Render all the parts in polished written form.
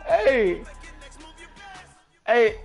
Hey. Hey.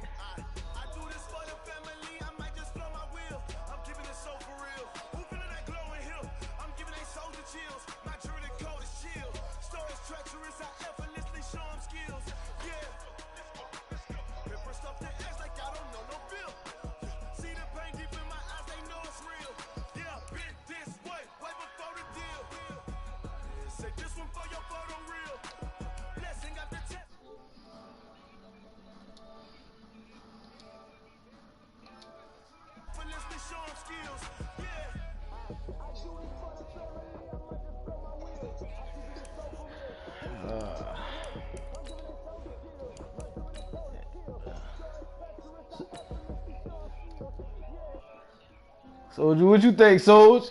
Soldier, what you think, Soldier?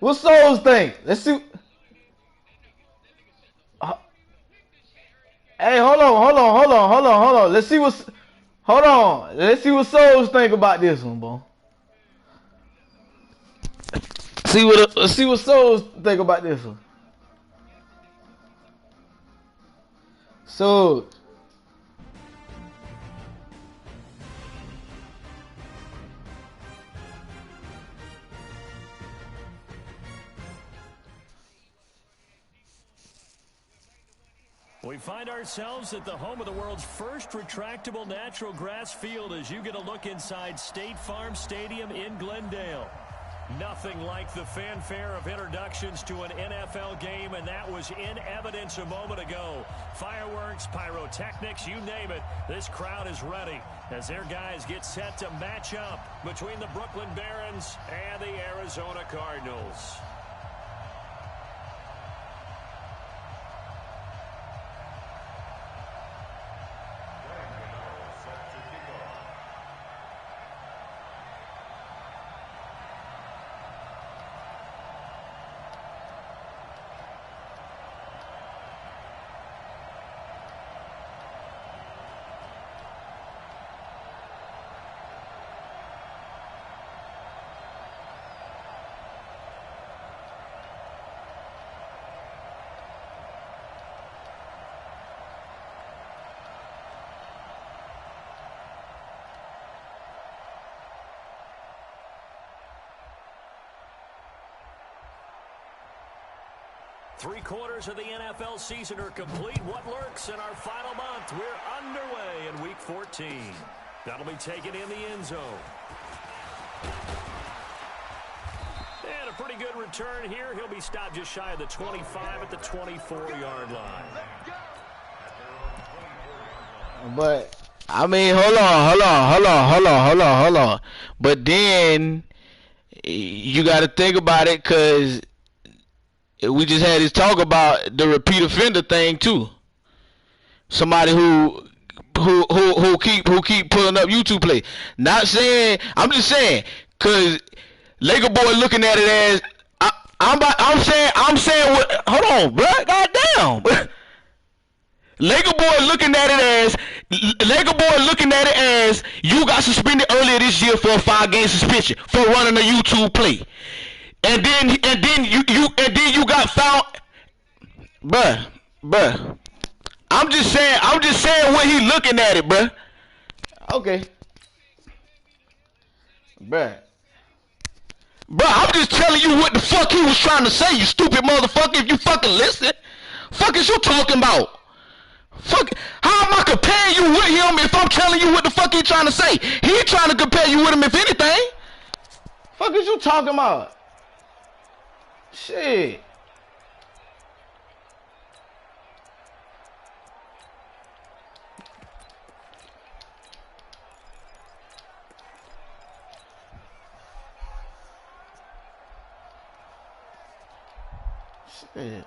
What Souls think? Let's see. Hey, hold on. Let's see what. Hold on. Let's see what Souls think about this one, boy. Let's see what Souls think about this one. So. We find ourselves at the home of the world's first retractable natural grass field as you get a look inside State Farm Stadium in Glendale. Nothing like the fanfare of introductions to an NFL game, and that was in evidence a moment ago. Fireworks, pyrotechnics, you name it. This crowd is ready as their guys get set to match up between the Brooklyn Barons and the Arizona Cardinals. Three quarters of the NFL season are complete. What lurks in our final month? We're underway in Week 14. That'll be taken in the end zone. And a pretty good return here. He'll be stopped just shy of the 25 at the 24-yard line. But, I mean, hold on. But then, you got to think about it, because we just had this talk about the repeat offender thing too. Somebody who keep pulling up YouTube play. Not saying, I'm just saying, cause Laker boy looking at it as I'm saying what? Hold on, bro. Goddamn. Laker boy looking at it as you got suspended earlier this year for a 5-game suspension for running a YouTube play. And then you got found, bruh. I'm just saying what he looking at it, bruh. Okay. Bruh. Bruh, I'm just telling you what the fuck he was trying to say, you stupid motherfucker, if you fucking listen. Fuck is you talking about? Fuck, how am I comparing you with him if I'm telling you what the fuck he trying to say? He trying to compare you with him if anything. Fuck is you talking about? Shit. Shit.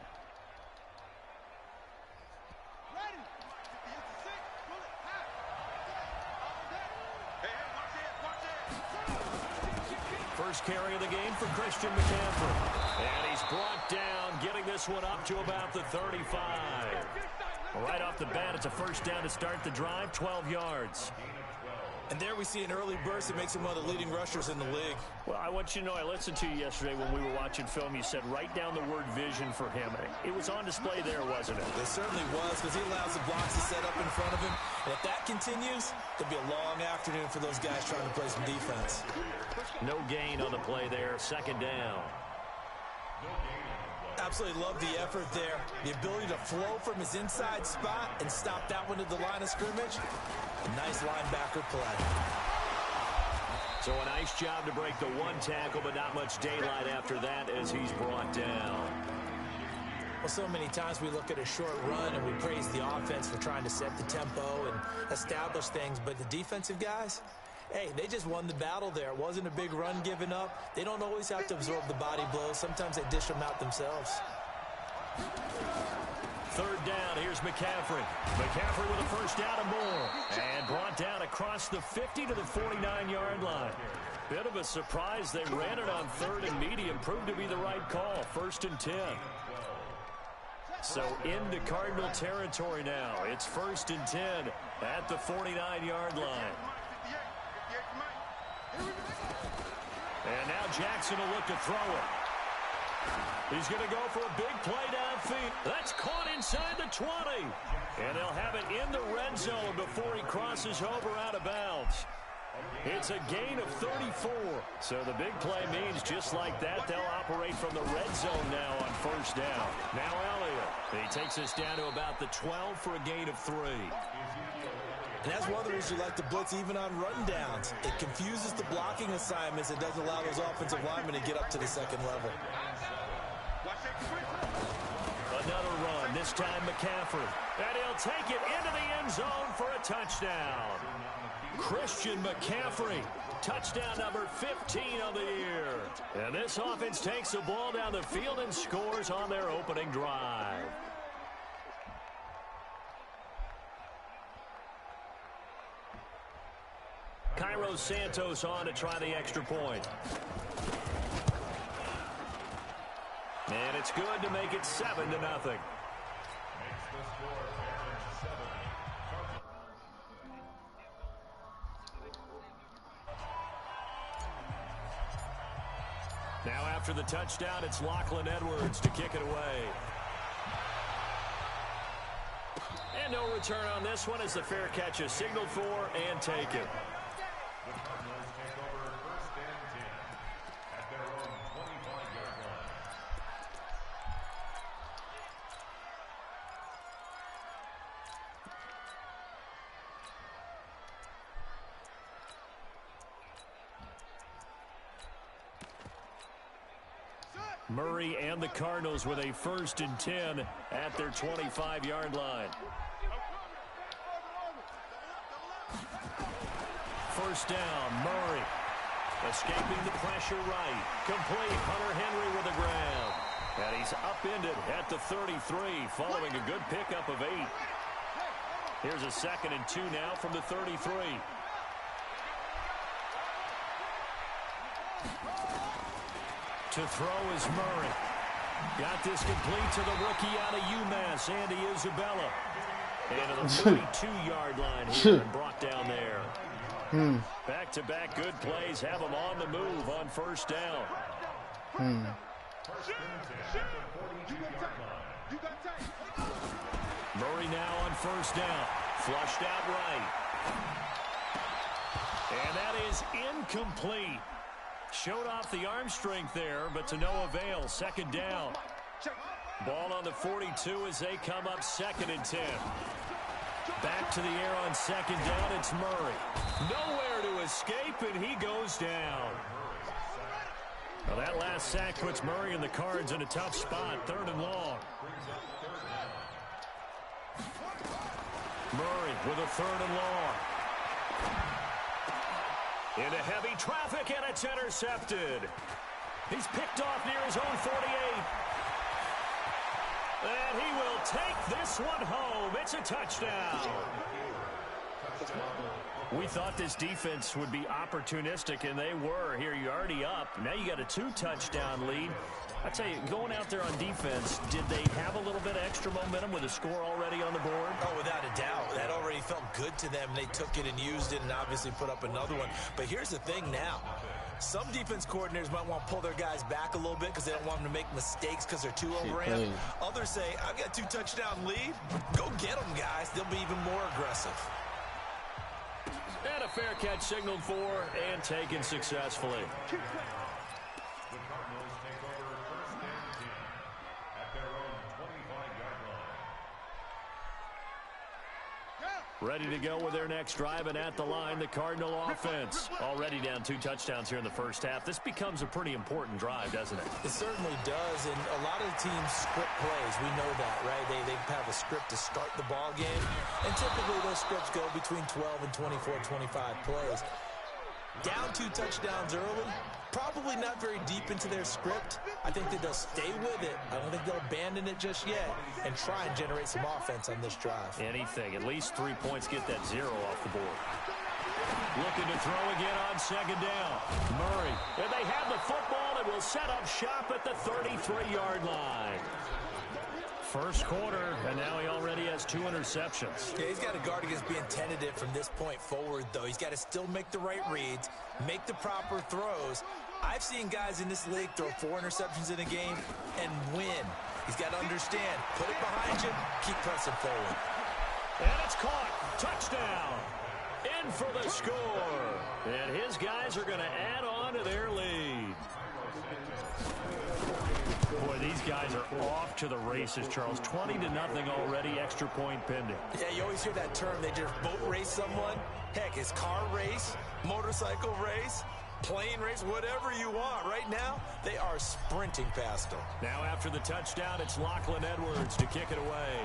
First carry of the game for Christian McCaffrey. And he's brought down, getting this one up to about the 35. Right off the bat, it's a first down to start the drive, 12 yards. And there we see an early burst that makes him one of the leading rushers in the league. Well, I want you to know, I listened to you yesterday when we were watching film. You said write down the word vision for him. It was on display there, wasn't it? It certainly was, because he allows the blocks to set up in front of him. And if that continues, it'll be a long afternoon for those guys trying to play some defense. No gain on the play there, second down. Absolutely love the effort there. The ability to flow from his inside spot and stop that one at the line of scrimmage. A nice linebacker play. So a nice job to break the one tackle, but not much daylight after that as he's brought down. Well, so many times we look at a short run and we praise the offense for trying to set the tempo and establish things, but the defensive guys, hey, they just won the battle there. It wasn't a big run given up. They don't always have to absorb the body blows. Sometimes they dish them out themselves. Third down, here's McCaffrey. McCaffrey with a first down and more. And brought down across the 50 to the 49-yard line. Bit of a surprise. They ran it on third and medium. Proved to be the right call. First and 10. So into Cardinal territory now. It's first and 10 at the 49-yard line. And now Jackson will look to throw it. He's going to go for a big play downfield. That's caught inside the 20. And they'll have it in the red zone before he crosses over out of bounds. It's a gain of 34. So the big play means just like that, they'll operate from the red zone now on first down. Now Elliott. He takes us down to about the 12 for a gain of 3. And that's one of the reasons you like to blitz even on run downs. It confuses the blocking assignments. It doesn't allow those offensive linemen to get up to the second level. Another run, this time McCaffrey. And he'll take it into the end zone for a touchdown. Christian McCaffrey, touchdown number 15 of the year. And this offense takes the ball down the field and scores on their opening drive. Cairo Santos on to try the extra point. And it's good to make it 7-0. Now after the touchdown, it's Lachlan Edwards to kick it away. And no return on this one as the fair catch is signaled for and taken. Murray and the Cardinals with a first and 10 at their 25-yard line. First down, Murray. Escaping the pressure right. Complete, Hunter Henry with the grab. And he's upended at the 33 following a good pickup of 8. Here's a second and 2 now from the 33. To throw is Murray. Got this complete to the rookie out of UMass, Andy Isabella. And to the 42-yard line here and brought down there. Back-to-back good plays have them on the move on first down. Murray now on first down. Flushed out right. And that is incomplete. Showed off the arm strength there, but to no avail. Second down. Ball on the 42 as they come up 2nd and 10. Back to the air on 2nd down. It's Murray. Nowhere to escape, and he goes down. Well, that last sack puts Murray and the Cards in a tough spot. 3rd and long. Murray with a 3rd and long. Into heavy traffic, and it's intercepted. He's picked off near his own 48. And he will take this one home. It's a touchdown. We thought this defense would be opportunistic, and they were. Here, you're already up. Now you got a 2-touchdown lead. I tell you, going out there on defense, did they have a little bit of extra momentum with a score already on the board? Oh, without a doubt. That already felt good to them. They took it and used it and obviously put up another one. But here's the thing now. Some defense coordinators might want to pull their guys back a little bit because they don't want them to make mistakes because they're too overramped. Others say, I've got a 2-touchdown lead. Go get them, guys. They'll be even more aggressive. And a fair catch signaled for and taken successfully. Ready to go with their next drive, and at the line, the Cardinal offense. Already down 2 touchdowns here in the first half. This becomes a pretty important drive, doesn't it? It certainly does, and a lot of the teams script plays. We know that, right? They have a script to start the ball game, and typically those scripts go between 12 and 24, 25 plays. Down 2 touchdowns early, probably not very deep into their script. I think that they'll stay with it. I don't think they'll abandon it just yet and try and generate some offense on this drive. Anything. At least 3 points, get that 0 off the board. Looking to throw again on 2nd down. Murray. And they have the football and will set up shop at the 33-yard line. First quarter, and now he already has 2 interceptions. Yeah, he's got to guard against being tentative from this point forward, though. He's got to still make the right reads, make the proper throws. I've seen guys in this league throw 4 interceptions in a game and win. He's got to understand, put it behind you, keep pressing forward. And it's caught. Touchdown. In for the score. And his guys are going to add on to their lead. Boy, these guys are off to the races, Charles. 20-0 already, extra point pending. Yeah, you always hear that term. They just boat race someone. Heck, it's car race, motorcycle race, plane race, whatever you want. Right now, they are sprinting past them. Now after the touchdown, it's Lachlan Edwards to kick it away.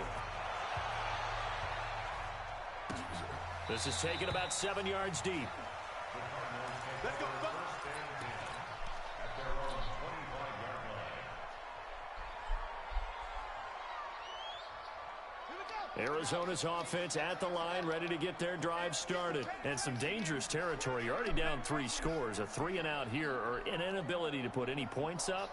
This is taken about 7 yards deep. Let's go. Arizona's offense at the line, ready to get their drive started. And some dangerous territory. You're already down 3 scores. A 3-and-out here, or an inability to put any points up.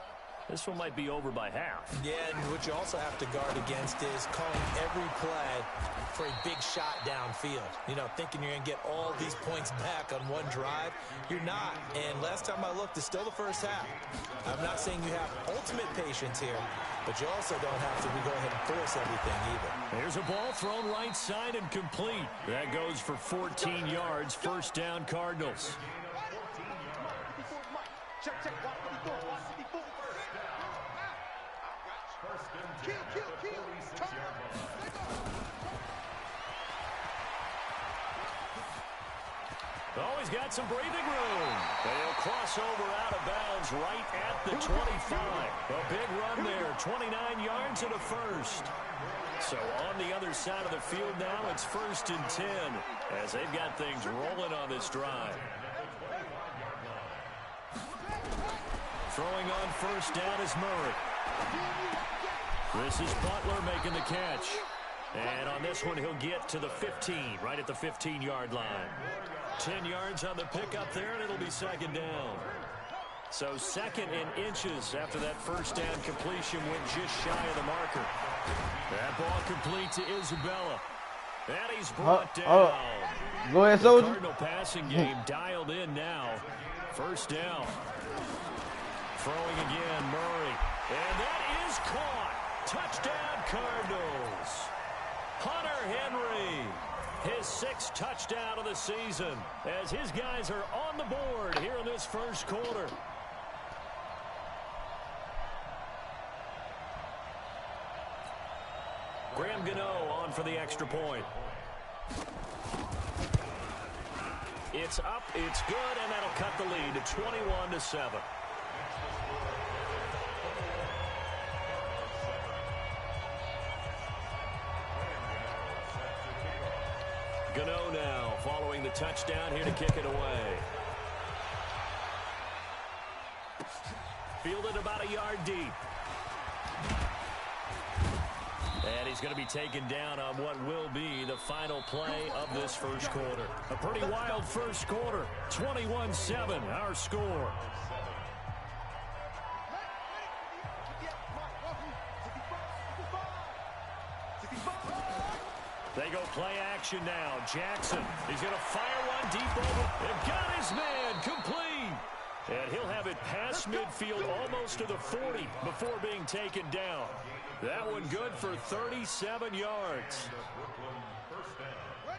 This one might be over by half. Yeah, and what you also have to guard against is calling every play for a big shot downfield. You know, thinking you're going to get all these points back on one drive. You're not. And last time I looked, it's still the first half. I'm not saying you have ultimate patience here, but you also don't have to go ahead and force everything either. There's a ball thrown right side and complete. That goes for 14 yards. First down, Cardinals. Oh, he's got some breathing room. They'll cross over out of bounds right at the 25. A big run there, 29 yards and a first. So on the other side of the field now, it's 1st and 10 as they've got things rolling on this drive. Throwing on first down is Murray. This is Butler making the catch. And on this one, he'll get to the 15, right at the 15-yard line. 10 yards on the pickup there, and it'll be 2nd down. So 2nd and inches after that first down completion went just shy of the marker. That ball complete to Isabella. And he's brought down. Go ahead, Soldier. The Cardinal passing game dialed in now. First down. Throwing again, Murray. And that is caught. Touchdown, Cardinals. Hunter Henry. His 6th touchdown of the season as his guys are on the board here in this first quarter. Graham Gano on for the extra point. It's up, it's good, and that'll cut the lead to 21-7. Gano now following the touchdown here to kick it away. Fielded about a yard deep. And he's going to be taken down on what will be the final play of this first quarter. A pretty wild first quarter. 21-7, our score. They go play action now. Jackson, he's going to fire one deep over. And got his man complete. And he'll have it past midfield almost to the 40 before being taken down. That one good for 37 yards.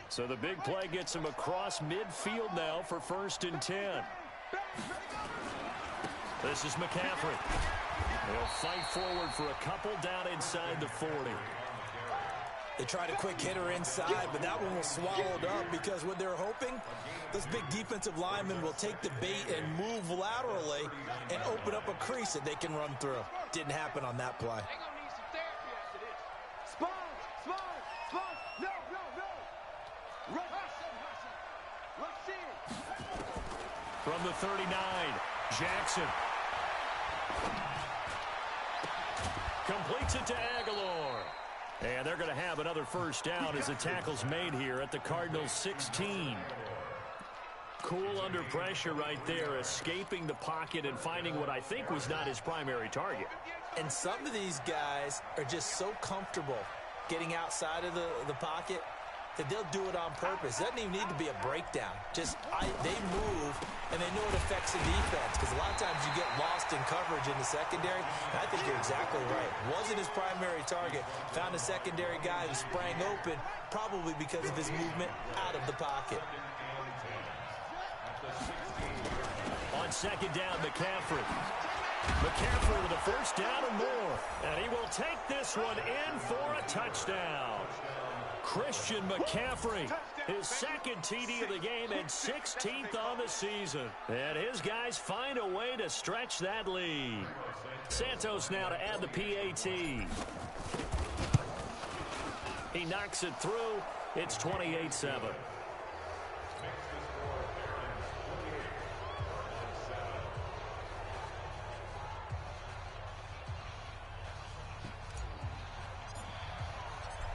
So the big play gets him across midfield now for 1st and 10. This is McCaffrey. They'll fight forward for a couple down inside the 40. They tried a quick hitter inside, but that one was swallowed up because what they're hoping, those big defensive linemen will take the bait and move laterally and open up a crease that they can run through. Didn't happen on that play. From the 39, Jackson. Completes it to Aguilar. And they're going to have another first down as the tackle's made here at the Cardinals' 16. Cool under pressure right there, escaping the pocket and finding what I think was not his primary target. And some of these guys are just so comfortable getting outside of the pocket that they'll do it on purpose. It doesn't even need to be a breakdown. They move, and they know it affects the defense because a lot of times you get lost in coverage in the secondary. And I think you're exactly right. Wasn't his primary target. Found a secondary guy who sprang open, probably because of his movement out of the pocket. On 2nd down, McCaffrey. McCaffrey with a first down and more. And he will take this one in for a touchdown. Christian McCaffrey, his 2nd TD of the game and 16th on the season. And his guys find a way to stretch that lead. Santos now to add the PAT. He knocks it through. It's 28-7.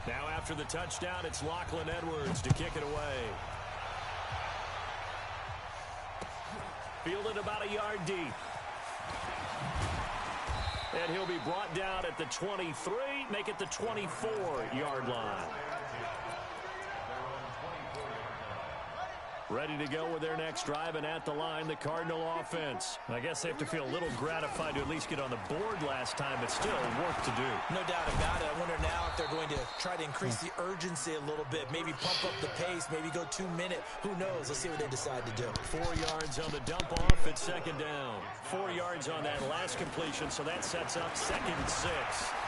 Now after the touchdown, it's Lachlan Edwards to kick it away. Fielded about a yard deep. And he'll be brought down at the 23, make it the 24-yard line. Ready to go with their next drive, and at the line, the Cardinal offense. I guess they have to feel a little gratified to at least get on the board last time, but still work to do. No doubt about it. I wonder now if they're going to try to increase the urgency a little bit, maybe pump up the pace, maybe go 2-minute. Who knows? Let's see what they decide to do. 4 yards on the dump off at 2nd down. 4 yards on that last completion, so that sets up 2nd and 6.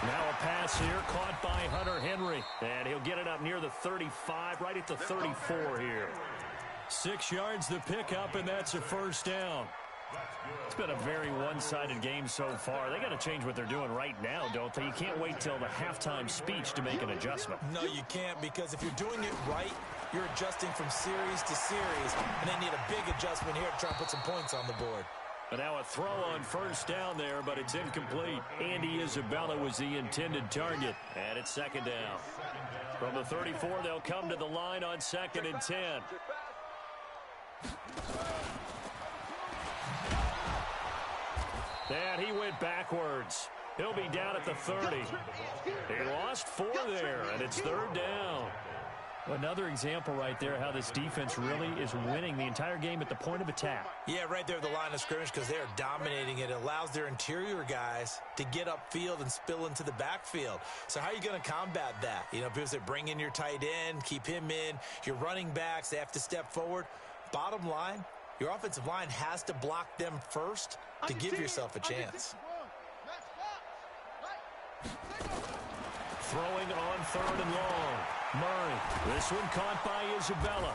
Now a pass here caught by Hunter Henry, and he'll get it up near the 35, right at the 34 here. 6 yards the pickup, and that's a first down. It's been a very one-sided game so far. They got to change what they're doing right now, don't they? You can't wait till the halftime speech to make an adjustment. No, you can't, because if you're doing it right, you're adjusting from series to series, and they need a big adjustment here to try and put some points on the board. But now a throw on first down there, but it's incomplete. Andy Isabella was the intended target, and it's 2nd down. From the 34, they'll come to the line on 2nd and 10. And he went backwards. He'll be down at the 30. He lost 4 there, and it's 3rd down. Another example right there how this defense really is winning the entire game at the point of attack. Yeah, right there at the line of scrimmage because they're dominating it. It allows their interior guys to get upfield and spill into the backfield. So how are you going to combat that? You know, because they bring in your tight end, keep him in. Your running backs, they have to step forward. Bottom line, your offensive line has to block them first to give yourself a chance. Throwing on 3rd and long. Murray. This one caught by Isabella.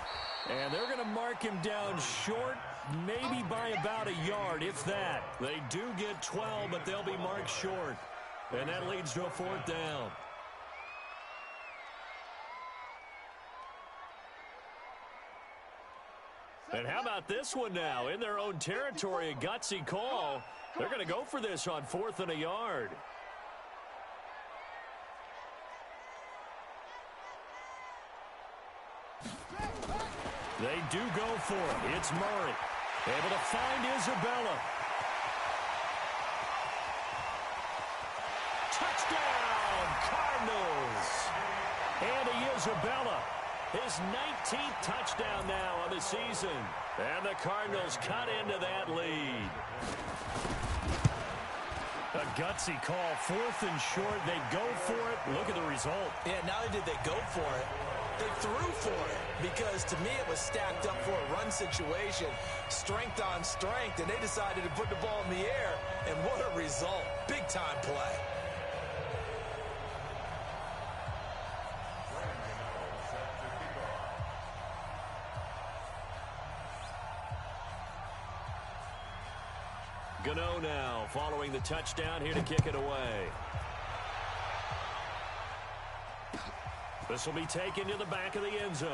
And they're going to mark him down short, maybe by about a yard, if that. They do get 12, but they'll be marked short. And that leads to a 4th down. And how about this one now? In their own territory, a gutsy call. They're going to go for this on 4th and a yard. They do go for it. It's Murray. Able to find Isabella. Touchdown, Cardinals. Andy Isabella. His 19th touchdown now on the season. And the Cardinals cut into that lead. A gutsy call. 4th and short. They go for it. Look at the result. Yeah, not only did they go for it, they threw for it because, to me, it was stacked up for a run situation, strength on strength, and they decided to put the ball in the air, and what a result. Big-time play. Gano now following the touchdown here to kick it away. This will be taken to the back of the end zone.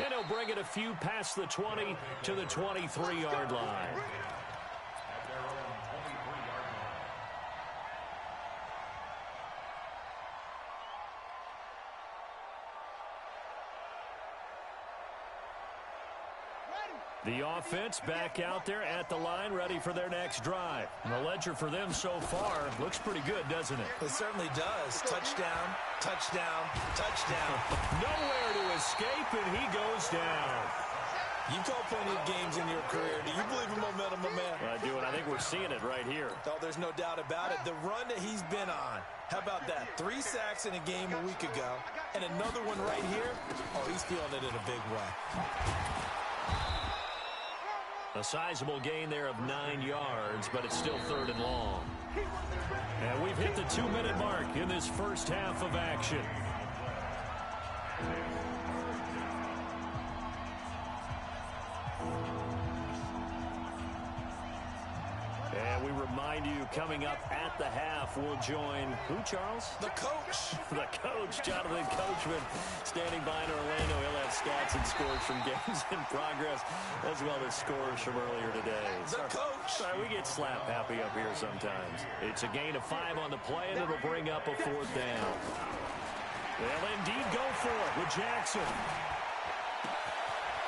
And he'll bring it a few past the 20 to the 23-yard line. The offense back out there at the line, ready for their next drive. And the ledger for them so far looks pretty good, doesn't it? It certainly does. Touchdown, touchdown, touchdown. Nowhere to escape, and he goes down. You called plenty of games in your career. Do you believe in momentum, my man? I do, and I think we're seeing it right here. Oh, there's no doubt about it. The run that he's been on. How about that? 3 sacks in a game a week ago, and another one right here. Oh, he's feeling it in a big way. A sizable gain there of 9 yards, but it's still 3rd and long. And we've hit the 2-minute mark in this first half of action. And we remind you, coming up at the half, we'll join who, Charles? The coach. The coach, Jonathan Coachman, standing by in Orlando. He'll have stats and scores from games in progress, as well as scores from earlier today. The coach. Sorry, we get slap happy up here sometimes. It's a gain of 5 on the play, and it'll bring up a 4th down. They'll indeed go for it with Jackson.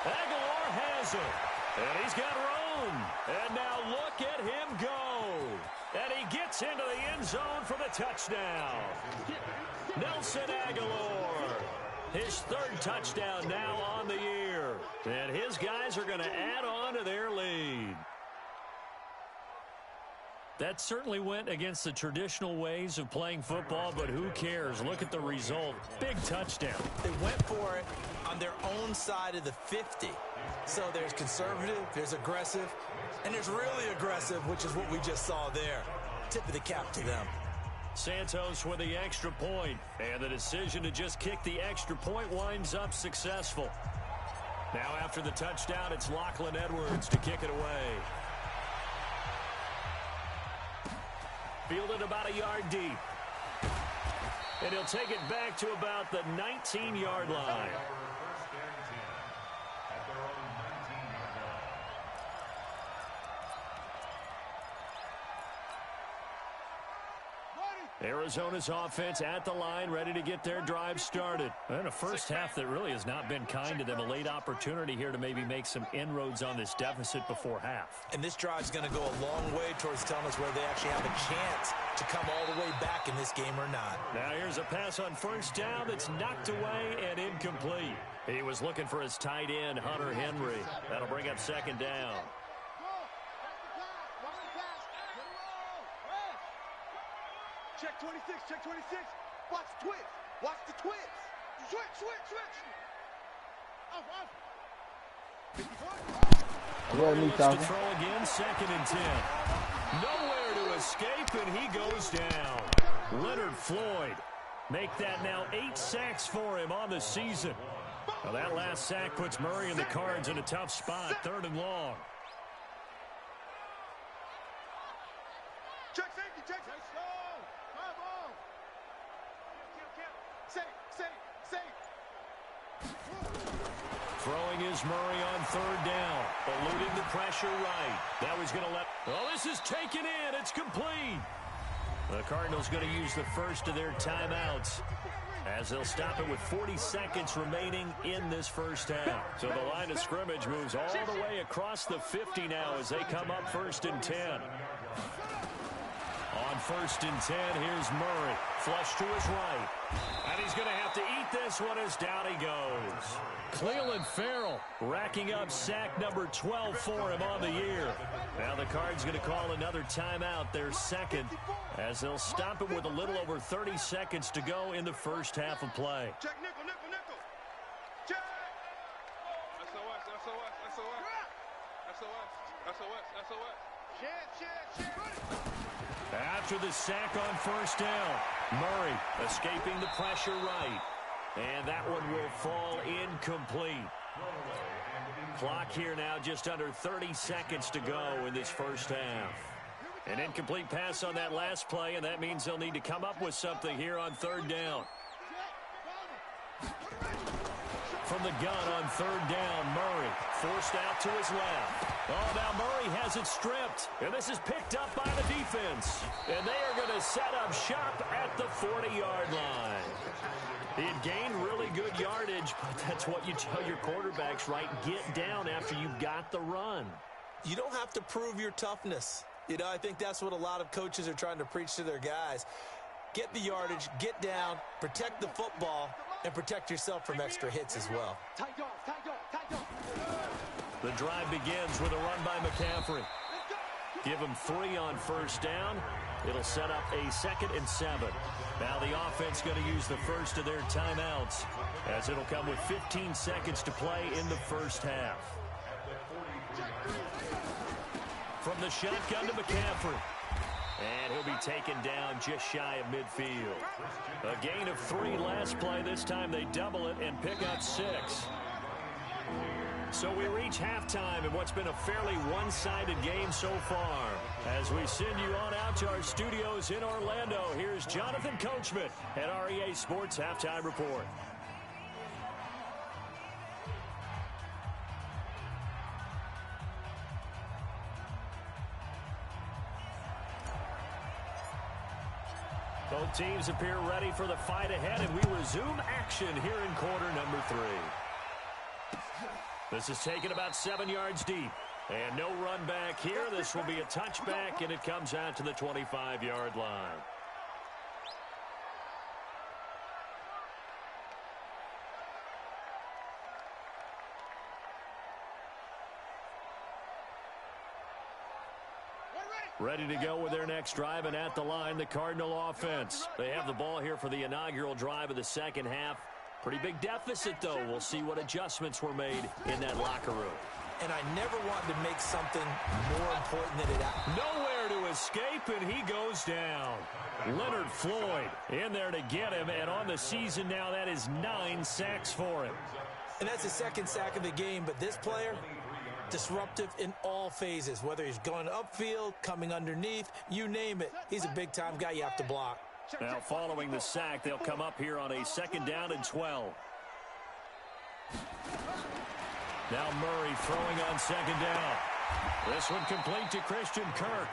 Aguilar has it. And he's got room. And now look at him go. And he gets into the end zone for the touchdown. Nelson Aguilar. His 3rd touchdown now on the year. And his guys are going to add on to their lead. That certainly went against the traditional ways of playing football, but who cares? Look at the result. Big touchdown. They went for it on their own side of the 50. So there's conservative, there's aggressive, and there's really aggressive, which is what we just saw there. Tip of the cap to them. Santos with the extra point, and the decision to just kick the extra point winds up successful. Now after the touchdown, it's Lachlan Edwards to kick it away. Fielded about a yard deep. And he'll take it back to about the 19-yard line. Arizona's offense at the line, ready to get their drive started. And a first half that really has not been kind to them. A late opportunity here to maybe make some inroads on this deficit before half. And this drive's going to go a long way towards telling us whether they actually have a chance to come all the way back in this game or not. Now here's a pass on first down that's knocked away and incomplete. He was looking for his tight end, Hunter Henry. That'll bring up second down. Check 26, check 26. Watch the twitch. Watch the twitch. Switch, switch, switch. Looks to throw again, 2nd and 10. Nowhere to escape, and he goes down. Leonard Floyd. Make that now 8 sacks for him on the season. Now that last sack puts Murray and the Cards in a tough spot, 3rd and long. Check safety, check safety. Throwing is Murray on 3rd down. Eluding the pressure right. Now he's going to let... Oh, this is taken in. It's complete. The Cardinals going to use the first of their timeouts as they'll stop it with 40 seconds remaining in this first half. So the line of scrimmage moves all the way across the 50 now as they come up 1st and 10. On 1st and 10, here's Murray. Flush to his right. And he's going to have to eat this one as down he goes. Cleveland Farrell racking up sack number 12 for him on the year. Now the Cards going to call another timeout, their second, as they'll stop it with a little over 30 seconds to go in the first half of play. Check nickel, nickel, nickel. Check. SOS, SOS, SOS. SOS, SOS, SOS. Shit. After the sack on 1st down, Murray escaping the pressure right. And that one will fall incomplete. Clock here now just under 30 seconds to go in this first half. An incomplete pass on that last play, and that means they'll need to come up with something here on 3rd down. From the gun on 3rd down, Murray forced out to his left. Oh, now Murray has it stripped, and this is picked up by the defense. And they are going to set up shop at the 40-yard line. He had gained really good yardage, but that's what you tell your quarterbacks, right? Get down after you've got the run. You don't have to prove your toughness. You know, I think that's what a lot of coaches are trying to preach to their guys. Get the yardage, get down, protect the football, and protect yourself from extra hits as well. The drive begins with a run by McCaffrey. Give him 3 on 1st down. It'll set up a 2nd and 7. Now the offense going to use the first of their timeouts as it'll come with 15 seconds to play in the first half. From the shotgun to McCaffrey. And he'll be taken down just shy of midfield. A gain of 3 last play. This time they double it and pick up 6. So we reach halftime in what's been a fairly one-sided game so far. As we send you on out to our studios in Orlando, here's Jonathan Coachman at REA Sports Halftime Report. Both teams appear ready for the fight ahead, and we resume action here in quarter number 3. This is taken about 7 yards deep. And no run back here. This will be a touchback, and it comes out to the 25-yard line. Ready to go with their next drive, and at the line, the Cardinal offense. They have the ball here for the inaugural drive of the second half. Pretty big deficit, though. We'll see what adjustments were made in that locker room. And I never wanted to make something more important than it is. Nowhere to escape, and he goes down. Leonard Floyd in there to get him, and on the season now, that is 9 sacks for him. And that's the 2nd sack of the game, but this player, disruptive in all phases, whether he's going upfield, coming underneath, you name it. He's a big-time guy you have to block. Now, following the sack, they'll come up here on a 2nd down and 12. Now Murray throwing on 2nd down. This one complete to Christian Kirk.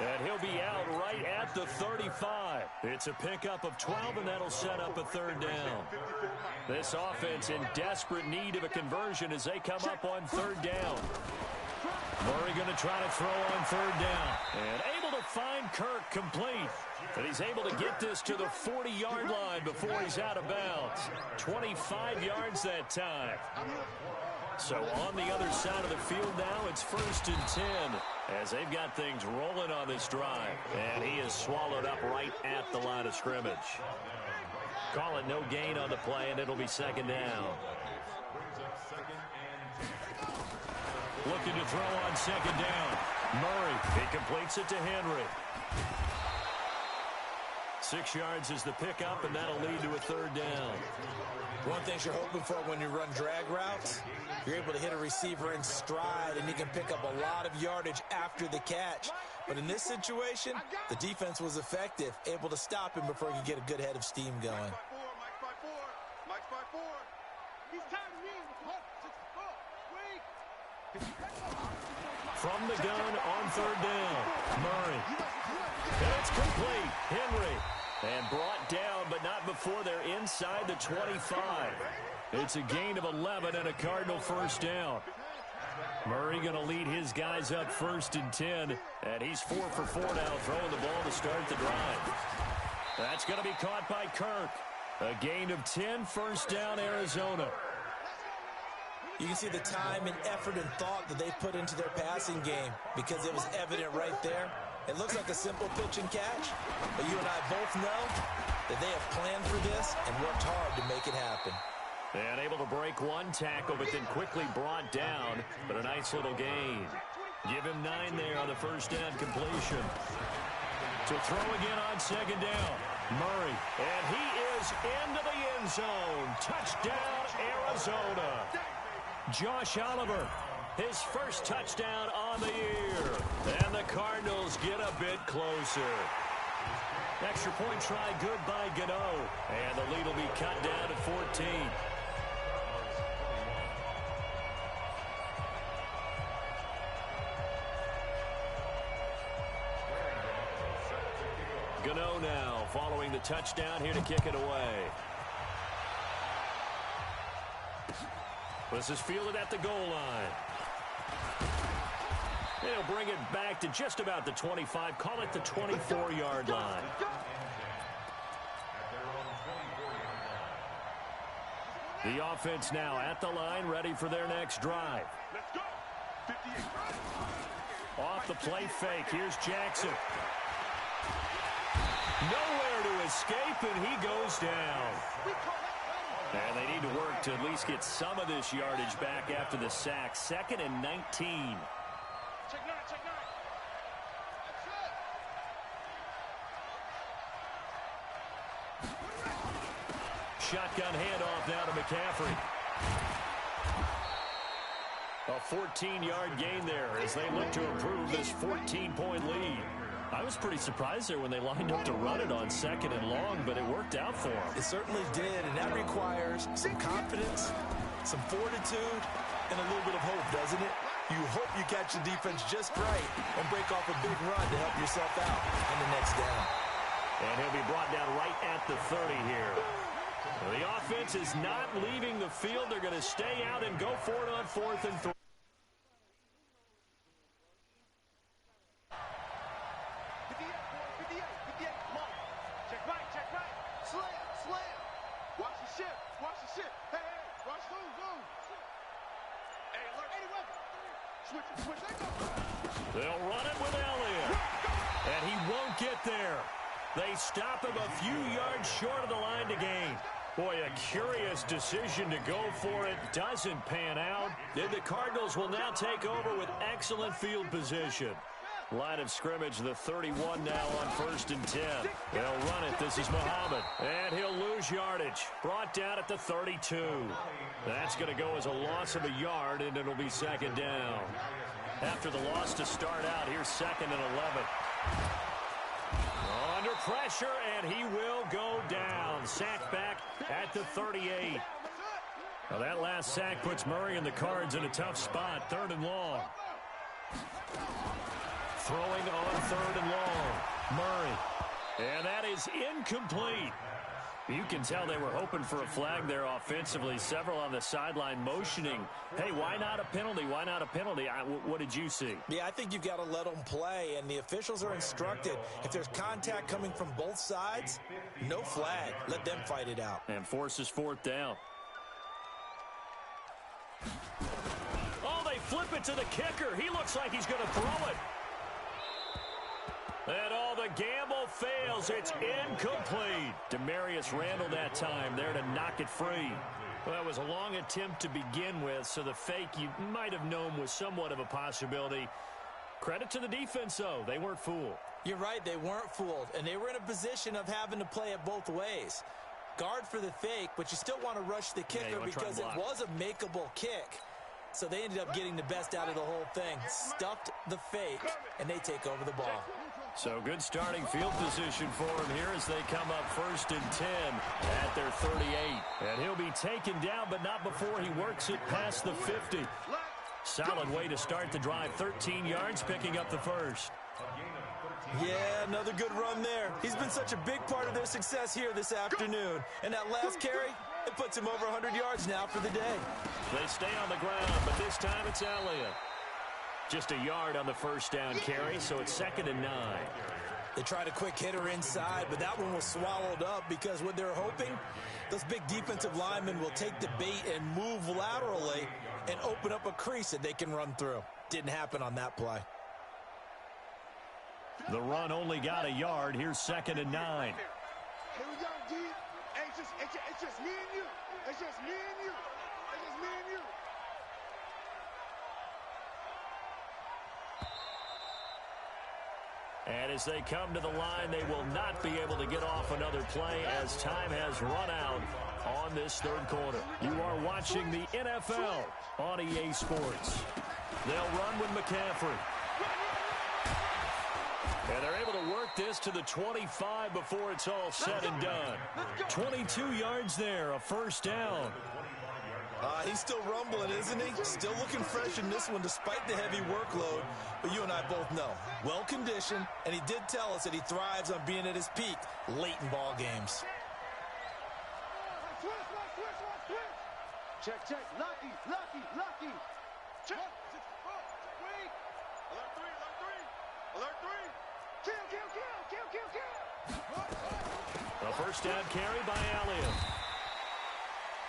And he'll be out right at the 35. It's a pickup of 12, and that'll set up a third down. This offense in desperate need of a conversion as they come up on third down. Murray going to try to throw on third down. And able to find Kirk complete. And he's able to get this to the 40-yard line before he's out of bounds. 25 yards that time. So on the other side of the field now, it's 1st and 10 as they've got things rolling on this drive. And he is swallowed up right at the line of scrimmage. Call it no gain on the play, and it'll be 2nd down. Looking to throw on 2nd down. Murray, he completes it to Henry. 6 yards is the pickup, and that'll lead to a third down. One thing you're hoping for when you run drag routes, you're able to hit a receiver in stride, and you can pick up a lot of yardage after the catch. But in this situation, the defense was effective, able to stop him before he could get a good head of steam going. Mike's by four. He's timing me. From the gun on third down, Murray. And it's complete. Henry. And brought down, but not before they're inside the 25. It's a gain of 11 and a Cardinal first down. Murray going to lead his guys up 1st and 10. And he's 4 for 4 now, throwing the ball to start the drive. That's going to be caught by Kirk. A gain of 10, 1st down, Arizona. You can see the time and effort and thought that they put into their passing game because it was evident right there. It looks like a simple pitch and catch, but you and I both know that they have planned for this and worked hard to make it happen. And able to break one tackle, but then quickly brought down, but a nice little gain. Give him 9 there on the first down completion. To throw again on 2nd down. Murray, and he is into the end zone. Touchdown, Arizona. Josh Oliver, his first touchdown on the year. And the Cardinals get a bit closer. Extra point try good by Gano. And the lead will be cut down to 14. Gano now following the touchdown here to kick it away. This is fielded at the goal line. They'll bring it back to just about the 25. Call it the 24-yard line. The offense now at the line, ready for their next drive. Let's go. 58. Off the play fake. Here's Jackson. Nowhere to escape, and he goes down. And they need to work to at least get some of this yardage back after the sack. 2nd and 19. Check 9, check 9. Shotgun handoff now to McCaffrey. A 14-yard gain there as they look to improve this 14-point lead. I was pretty surprised there when they lined up to run it on 2nd and long, but it worked out for them. It certainly did, and that requires some confidence, some fortitude, and a little bit of hope, doesn't it? You hope you catch the defense just right and break off a big run to help yourself out on the next down. And he'll be brought down right at the 30 here. The offense is not leaving the field. They're going to stay out and go for it on 4th and 3. They'll run it with Elliott. And he won't get there. They stop him a few yards short of the line to gain. Boy, a curious decision to go for it. Doesn't pan out. And the Cardinals will now take over with excellent field position. Line of scrimmage, the 31 now on 1st and 10. They'll run it. This is Muhammad. And he'll lose yardage. Brought down at the 32. That's going to go as a loss of a yard, and it'll be 2nd down. After the loss to start out, here's 2nd and 11. Under pressure, and he will go down. Sacked back at the 38. Now that last sack puts Murray and the Cards in a tough spot. 3rd and long. Throwing on 3rd and long. Murray. And that is incomplete. You can tell they were hoping for a flag there offensively. Several on the sideline motioning. Hey, why not a penalty? Why not a penalty? What did you see? Yeah, I think you've got to let them play, and the officials are instructed. If there's contact coming from both sides, no flag. Let them fight it out. And forces 4th down. Oh, they flip it to the kicker. He looks like he's going to throw it. And all the gamble fails. It's incomplete. Demarius Randall that time there to knock it free. Well, that was a long attempt to begin with, so the fake you might have known was somewhat of a possibility. Credit to the defense, though. They weren't fooled. You're right. They weren't fooled, and they were in a position of having to play it both ways. Guard for the fake, but you still want to rush the kicker because it was a makeable kick. So they ended up getting the best out of the whole thing. Stuffed the fake, and they take over the ball. So good starting field position for him here as they come up 1st and 10 at their 38. And he'll be taken down, but not before he works it past the 50. Solid way to start the drive. 13 yards, picking up the first. Yeah, another good run there. He's been such a big part of their success here this afternoon. And that last carry, it puts him over 100 yards now for the day. They stay on the ground, but this time it's Elliott. Just a yard on the first down carry, so it's 2nd and 9. They tried a quick hitter inside, but that one was swallowed up because what they're hoping, those big defensive linemen will take the bait and move laterally and open up a crease that they can run through. Didn't happen on that play. The run only got a yard. Here's 2nd and 9. Here we go, D. Hey, it's just me and you. It's just me and you. It's just me and you. And as they come to the line, they will not be able to get off another play as time has run out on this 3rd quarter. You are watching the NFL on EA Sports. They'll run with McCaffrey. And they're able to work this to the 25 before it's all said and done. 22 yards there, a 1st down. He's still rumbling, isn't he? Still looking fresh in this one despite the heavy workload. But you and I both know, well-conditioned, and he did tell us that he thrives on being at his peak late in ball games. Switch. Check. Lucky. Check. Wait. Alert 3. Kill. A 1st down carry by Elliott.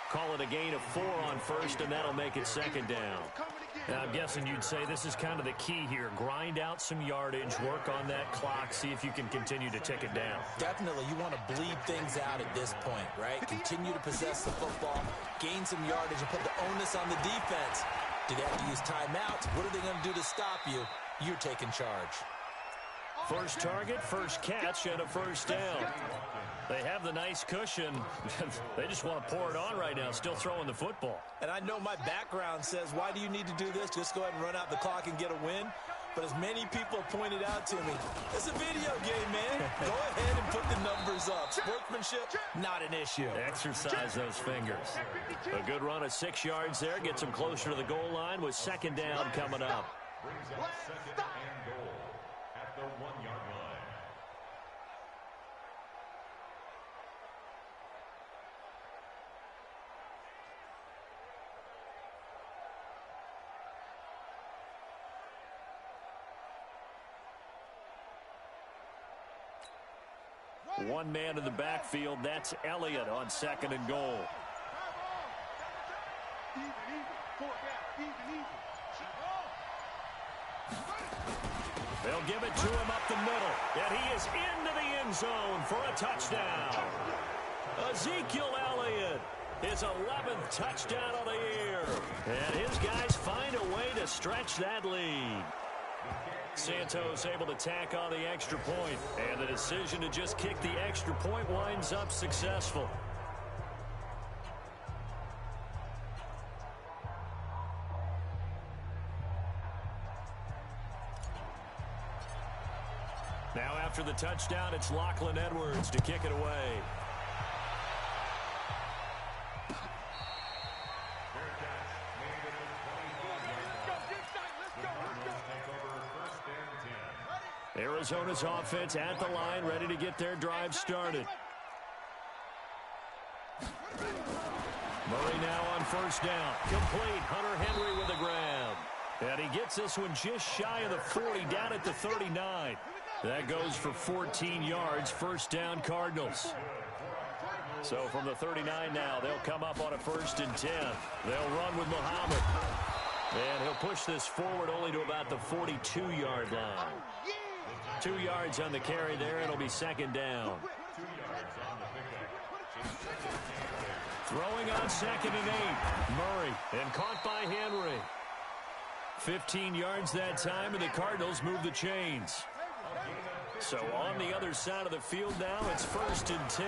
Call it a gain of 4 on 1st, and that'll make it 2nd down. Now, I'm guessing you'd say this is kind of the key here. Grind out some yardage, work on that clock, see if you can continue to tick it down. Definitely, you want to bleed things out at this point, right? Continue to possess the football, gain some yardage, and put the onus on the defense. Do they have to use timeouts? What are they going to do to stop you? You're taking charge. First target, first catch, and a 1st down. They have the nice cushion. They just want to pour it on right now, still throwing the football. And I know my background says, why do you need to do this? Just go ahead and run out the clock and get a win. But as many people pointed out to me, it's a video game, man. Go ahead and put the numbers up. Sportsmanship, not an issue. Exercise those fingers. A good run of 6 yards there. Gets them closer to the goal line with 2nd down coming up. At the 1-yard line. One man in the backfield. That's Elliott on 2nd and goal. They'll give it to him up the middle. And he is into the end zone for a touchdown. Ezekiel Elliott, his 11th touchdown of the year. And his guys find a way to stretch that lead. Santos able to tack on the extra point. And the decision to just kick the extra point winds up successful. Now after the touchdown, it's Lachlan Edwards to kick it away. Arizona's offense at the line, ready to get their drive started. Murray now on first down. Complete. Hunter Henry with a grab. And he gets this one just shy of the 40, down at the 39. That goes for 14 yards. First down, Cardinals. So from the 39 now, they'll come up on a 1st and 10. They'll run with Muhammad. And he'll push this forward only to about the 42-yard line. 2 yards on the carry there. It'll be 2nd down. Throwing on 2nd and 8. Murray, and caught by Henry. 15 yards that time, and the Cardinals move the chains. So on the other side of the field now, it's 1st and 10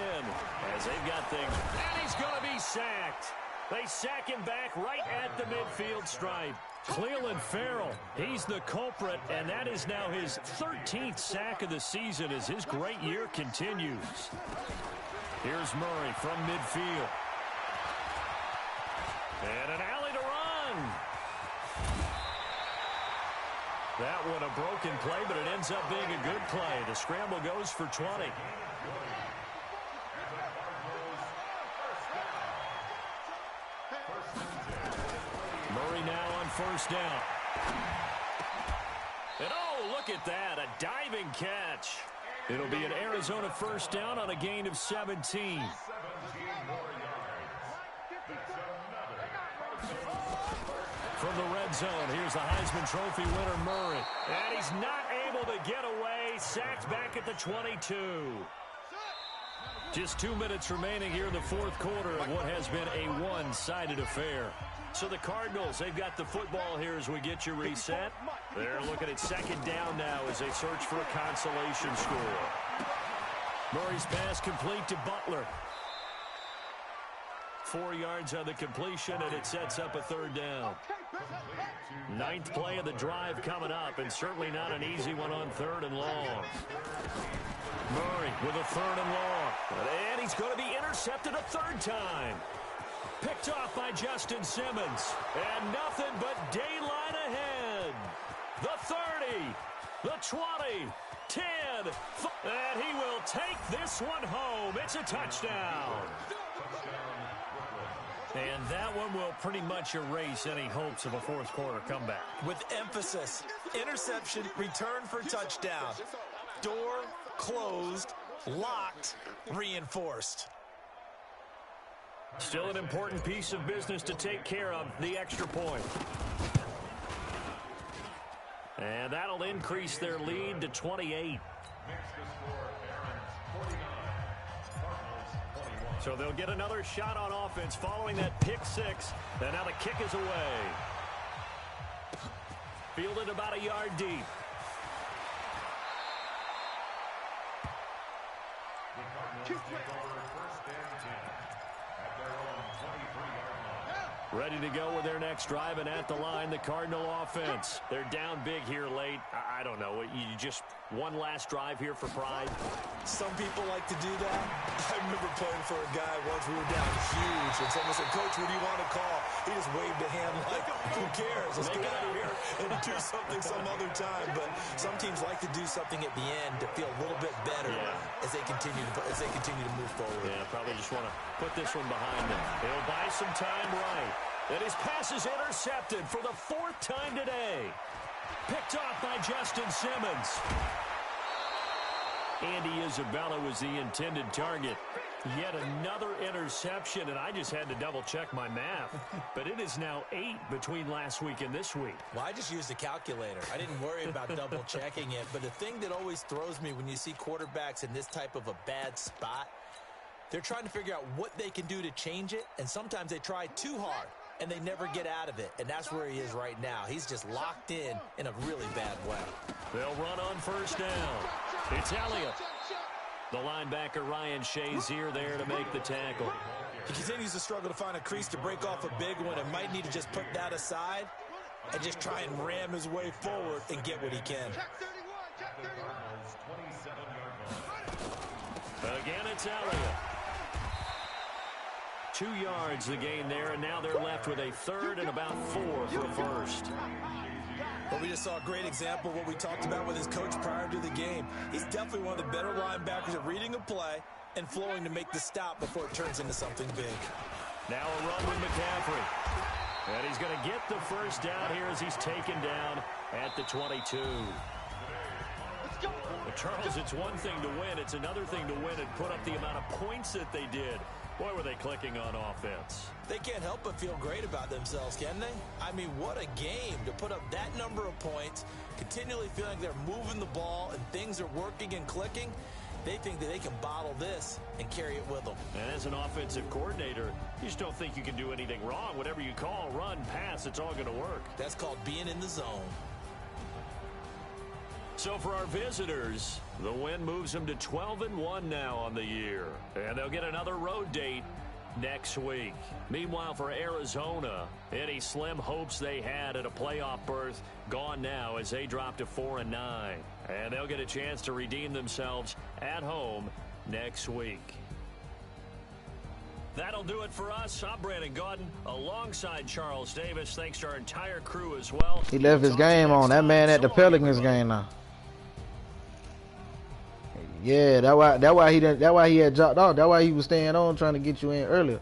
as they've got things. And he's going to be sacked. They sack him back right at the midfield stripe. Clelin Ferrell, he's the culprit, and that is now his 13th sack of the season as his great year continues. Here's Murray from midfield. And an alley to run. That one a broken play, but it ends up being a good play. The scramble goes for 20. Murray now on 1st down. And oh, look at that, a diving catch. It'll be an Arizona 1st down on a gain of 17. From the red zone, here's the Heisman Trophy winner, Murray. And he's not able to get away. Sacked back at the 22. Just 2 minutes remaining here in the 4th quarter of what has been a one-sided affair. So the Cardinals, they've got the football here as we get you reset. They're looking at 2nd down now as they search for a consolation score. Murray's pass complete to Butler. 4 yards on the completion, and it sets up a 3rd down. 9th play of the drive coming up, and certainly not an easy one on 3rd and long. Murray with a 3rd and long. And he's going to be intercepted a 3rd time. Picked off by Justin Simmons. And nothing but daylight ahead. The 30, the 20, 10. And he will take this one home. It's a touchdown. And that one will pretty much erase any hopes of a 4th quarter comeback. With emphasis, interception, return for touchdown. Door closed, locked, reinforced. Still an important piece of business to take care of, the extra point. And that'll increase their lead to 28. So they'll get another shot on offense following that pick 6. And now the kick is away. Fielded about a yard deep. Ready to go with their next drive, and at the line, the Cardinal offense. They're down big here late. I don't know. You just one last drive here for pride. Some people like to do that. I remember playing for a guy once. We were down huge, and someone said, "Coach, what do you want to call?" He just waved a hand like, "Who cares? Let's get out of here and do something some other time." But some teams like to do something at the end to feel a little bit better as they continue to move forward. Yeah, probably just want to put this one behind them. They'll buy some time right. And his pass is intercepted for the 4th time today. Picked off by Justin Simmons. Andy Isabella was the intended target. Yet another interception, and I just had to double-check my math. But it is now 8 between last week and this week. Well, I just used a calculator. I didn't worry about double-checking it. But the thing that always throws me when you see quarterbacks in this type of a bad spot, they're trying to figure out what they can do to change it, and sometimes they try too hard, and they never get out of it. And that's where he is right now. He's just locked in a really bad way. They'll run on 1st down. It's Elliott. The linebacker Ryan Shazier there to make the tackle. He continues to struggle to find a crease to break off a big one and might need to just put that aside and just try and ram his way forward and get what he can. Again, it's Elliott. 2 yards the gain there, and now they're left with a 3rd and about 4 for a 1st. Well, we just saw a great example of what we talked about with his coach prior to the game. He's definitely one of the better linebackers at reading a play and flowing to make the stop before it turns into something big. Now a run with McCaffrey. And he's going to get the first down here as he's taken down at the 22. Well, Charles, it's one thing to win. It's another thing to win and put up the amount of points that they did. Boy, were they clicking on offense. They can't help but feel great about themselves, can they? I mean, what a game to put up that number of points, continually feeling they're moving the ball and things are working and clicking. They think that they can bottle this and carry it with them. And as an offensive coordinator, you just don't think you can do anything wrong. Whatever you call, run, pass, it's all going to work. That's called being in the zone. So for our visitors, the win moves them to 12-1 now on the year. And they'll get another road date next week. Meanwhile, for Arizona, any slim hopes they had at a playoff berth gone now as they drop to 4-9. And they'll get a chance to redeem themselves at home next week. That'll do it for us. I'm Brandon Gaudin alongside Charles Davis. Thanks to our entire crew as well. He left his game on. That man at the Pelicans game now. Yeah, that why he didn't. That why he had dropped off. That why he was staying on trying to get you in earlier.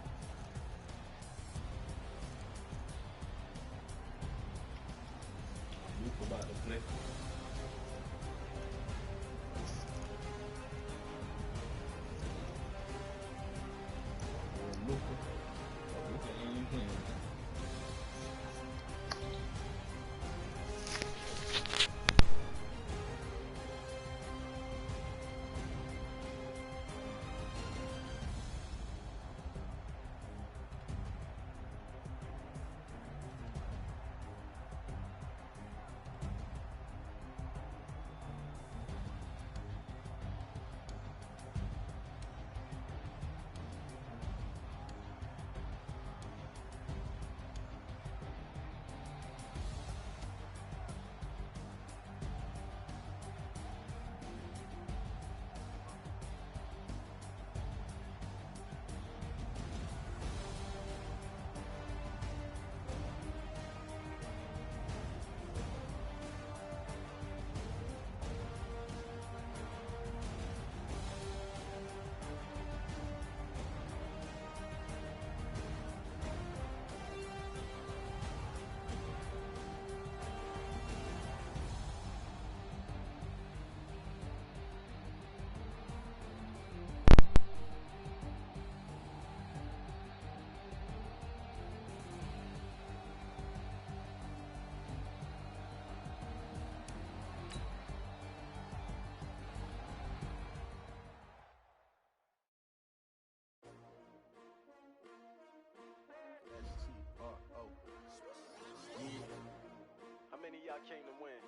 How many of y'all came to win?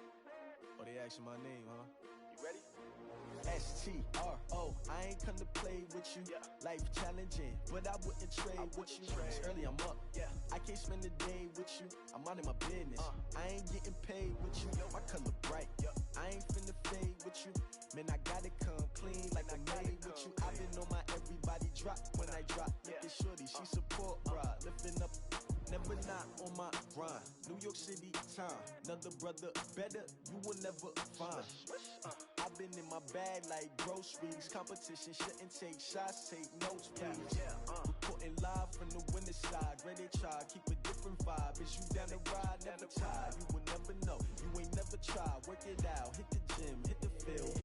Oh, they asking my name, huh? You ready? STRO, I ain't come to play with you. Yeah. Life challenging, but I wouldn't trade with you. It's early, I'm up. Yeah. I can't spend the day with you. I'm out of my business. I ain't getting paid with you. My color bright. I ain't finna fade with you. Man, I gotta come clean like I made with you. I've been on my everybody drop when I drop. Look at shorty, she support ride. Lifting up, never not on my grind. New York City time. Another brother better, you will never find. I've been in my bag like groceries. Competition shouldn't take shots, take notes, please. Reporting live from the winning side. Ready to try, keep a different vibe. Is you down the ride, never tired. You will never know, you ain't never tried. Work it out, hit the gym, hit the field.